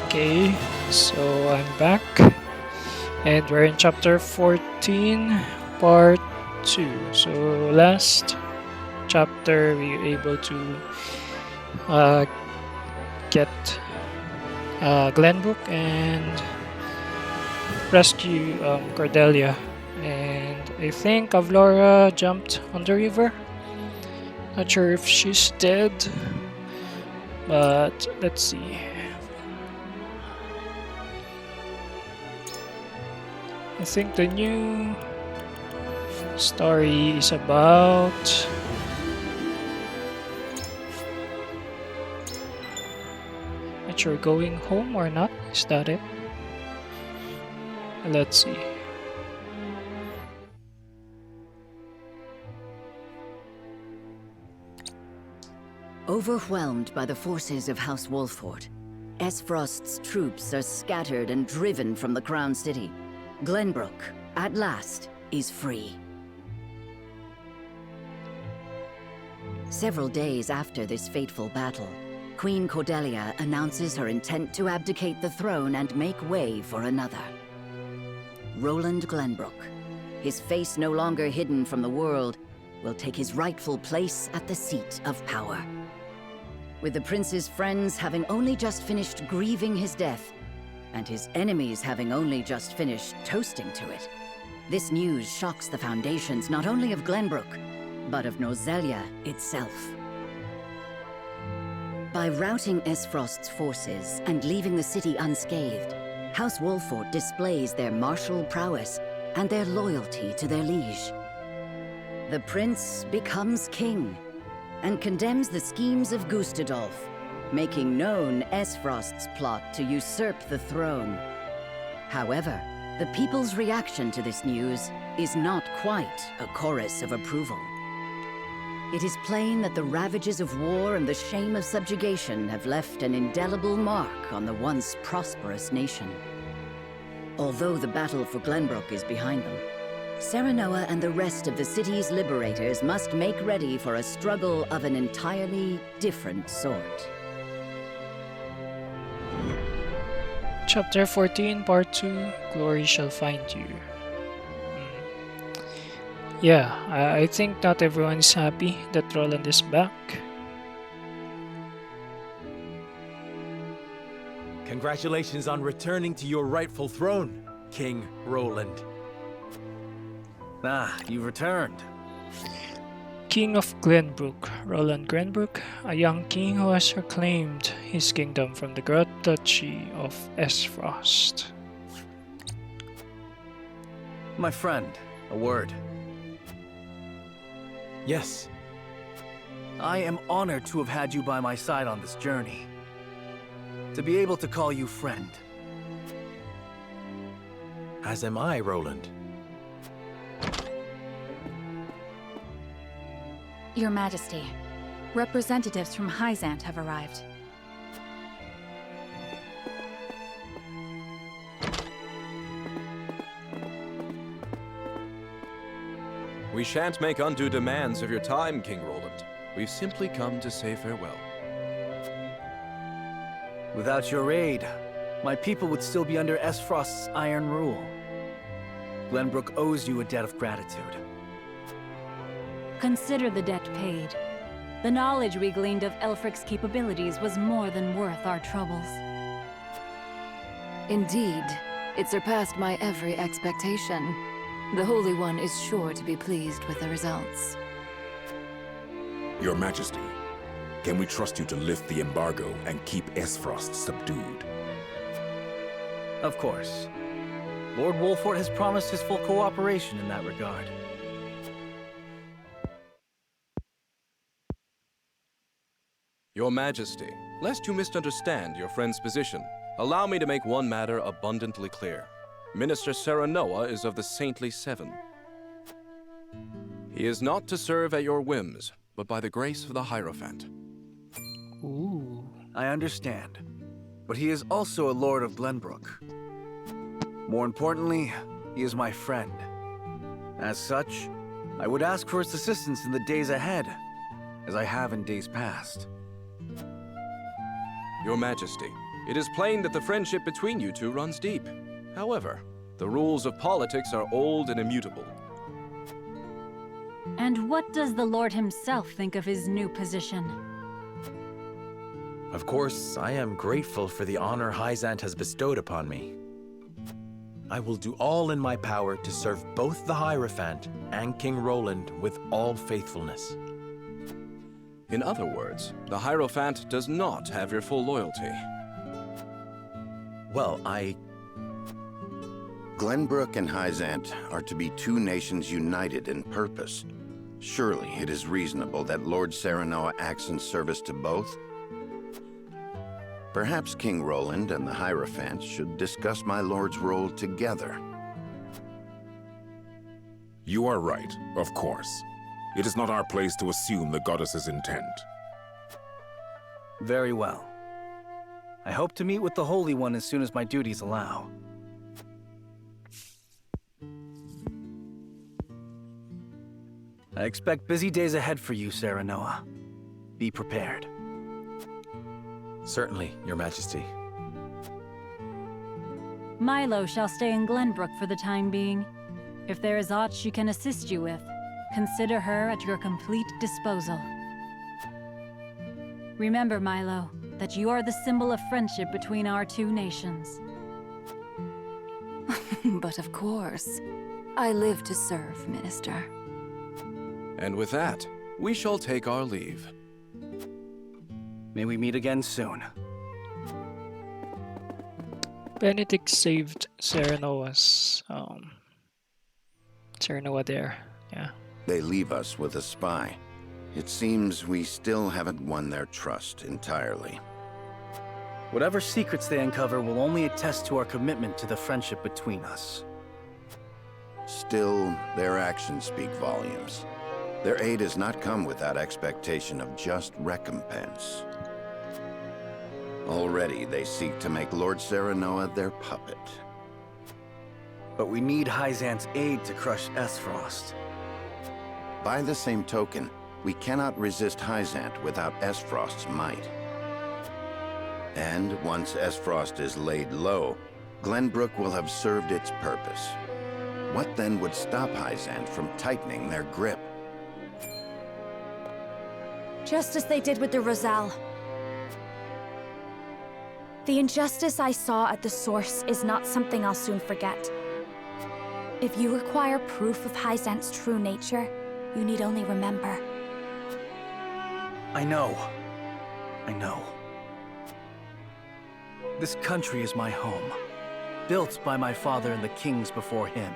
Okay, so I'm back, and we're in chapter 14, part 2. So, last chapter, we were able to uh, get Glenbrook and rescue Cordelia. And I think Avlora jumped on the river. Not sure if she's dead, but let's see. I think the new story is about not sure going home or not. Is that it? Let's see. Overwhelmed by the forces of House Wolford, Esfrost's troops are scattered and driven from the Crown City. Glenbrook, at last, is free. Several days after this fateful battle, Queen Cordelia announces her intent to abdicate the throne and make way for another. Roland Glenbrook, his face no longer hidden from the world, will take his rightful place at the seat of power. With the prince's friends having only just finished grieving his death, and his enemies having only just finished toasting to it, this news shocks the foundations not only of Glenbrook, but of Nozelia itself. By routing Esfrost's forces and leaving the city unscathed, House Wolford displays their martial prowess and their loyalty to their liege. The prince becomes king, and condemns the schemes of Gustadolf, making known Esfrost's plot to usurp the throne. However, the people's reaction to this news is not quite a chorus of approval. It is plain that the ravages of war and the shame of subjugation have left an indelible mark on the once prosperous nation. Although the battle for Glenbrook is behind them, Serenoa and the rest of the city's liberators must make ready for a struggle of an entirely different sort. Chapter 14, Part 2, Glory Shall Find You. Yeah, I think not everyone is happy that Roland is back. Congratulations on returning to your rightful throne, King Roland. Ah, you've returned. King of Glenbrook, Roland Glenbrook, a young king who has reclaimed his kingdom from the Great Duchy of Esfrost. My friend, a word. Yes, I am honored to have had you by my side on this journey. To be able to call you friend. as am I, Roland. Your Majesty, representatives from Hyzant have arrived. We shan't make undue demands of your time, King Roland. We've simply come to say farewell. Without your aid, my people would still be under Esfrost's iron rule. Glenbrook owes you a debt of gratitude. Consider the debt paid. The knowledge we gleaned of Elfric's capabilities was more than worth our troubles. Indeed, it surpassed my every expectation. The Holy One is sure to be pleased with the results. Your Majesty, can we trust you to lift the embargo and keep Esfrost subdued? Of course. Lord Wolford has promised his full cooperation in that regard. Your Majesty, lest you misunderstand your friend's position, allow me to make one matter abundantly clear. Minister Serenoa is of the Saintly Seven. He is not to serve at your whims, but by the grace of the Hierophant. Ooh. I understand. But he is also a Lord of Glenbrook. More importantly, he is my friend. As such, I would ask for his assistance in the days ahead, as I have in days past. Your Majesty, It is plain that the friendship between you two runs deep. However, the rules of politics are old and immutable. And what does the Lord himself think of his new position? Of course, I am grateful for the honor Hyzant has bestowed upon me. I will do all in my power to serve both the Hierophant and King Roland with all faithfulness. In other words, the Hierophant does not have your full loyalty. Well, Glenbrook and Hyzant are to be two nations united in purpose. Surely it is reasonable that Lord Serenoa acts in service to both? Perhaps King Roland and the Hierophant should discuss my lord's role together. You are right, of course. It is not our place to assume the goddess's intent. Very well. I hope to meet with the Holy One as soon as my duties allow. I expect busy days ahead for you, Serenoa. Be prepared. certainly, Your Majesty. Milo shall stay in Glenbrook for the time being. If there is aught she can assist you with, consider her at your complete disposal. Remember, Milo, that you are the symbol of friendship between our two nations. But of course, I live to serve, Minister. And with that, we shall take our leave. May we meet again soon. Benedict saved Serenoa's Serenoa there. Yeah. They leave us with a spy. It seems we still haven't won their trust entirely. Whatever secrets they uncover will only attest to our commitment to the friendship between us. Still, their actions speak volumes. Their aid has not come without expectation of just recompense. Already, they seek to make Lord Serenoa their puppet. But we need Hyzant's aid to crush Esfrost. By the same token, we cannot resist Hyzant without Esfrost's might. And once Esfrost is laid low, Glenbrook will have served its purpose. What then would stop Hyzant from tightening their grip? Just as they did with the Rosal. The injustice I saw at the source is not something I'll soon forget. If you require proof of Hyzant's true nature, you need only remember. I know. This country is my home. Built by my father and the kings before him.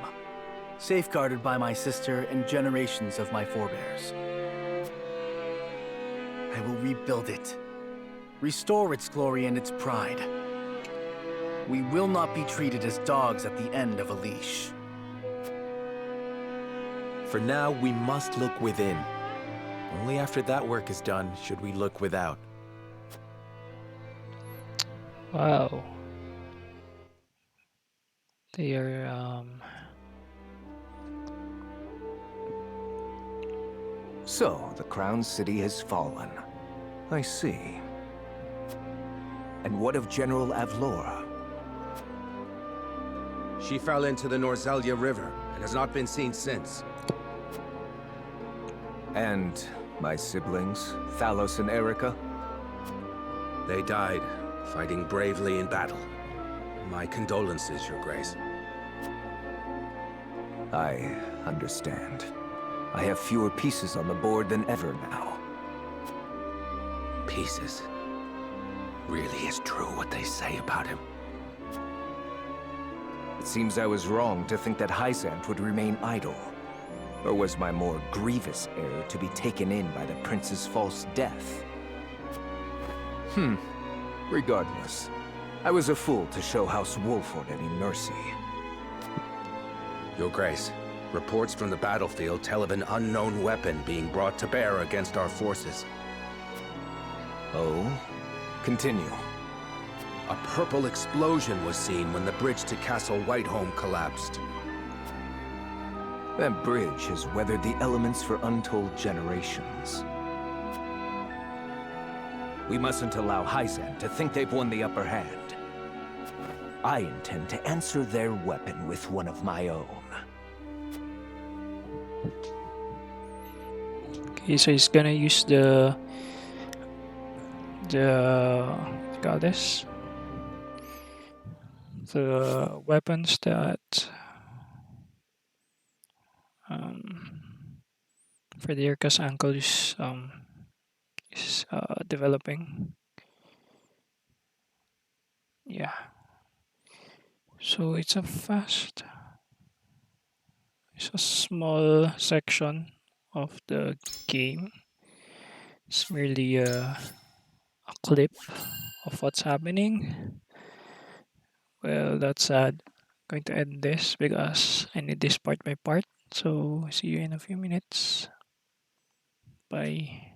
Safeguarded by my sister and generations of my forebears. I will rebuild it. Restore its glory and its pride. We will not be treated as dogs at the end of a leash. For now, we must look within. Only after that work is done should we look without. Wow. They are So, the Crown City has fallen. I see. And what of General Avlora? She fell into the Norzelia River and has not been seen since. And my siblings, Thalos and Erica? They died, fighting bravely in battle. My condolences, Your Grace. I understand. I have fewer pieces on the board than ever now. Pieces. Really is true what they say about him. It seems I was wrong to think that Hyzant would remain idle. Or was my more grievous error to be taken in by the prince's false death? Regardless, I was a fool to show House Wolford any mercy. Your Grace, reports from the battlefield tell of an unknown weapon being brought to bear against our forces. Oh? Continue. A purple explosion was seen when the bridge to Castle Whiteholm collapsed. That bridge has weathered the elements for untold generations. We mustn't allow Hyzan to think they've won the upper hand. I intend to answer their weapon with one of my own. Okay, so he's gonna use the what do you call this? The weapons that Frederica's uncle is developing. Yeah. So it's a small section of the game. It's merely a clip of what's happening. Well, that's sad. Going to end this because I need this part by part. So see you in a few minutes. Bye.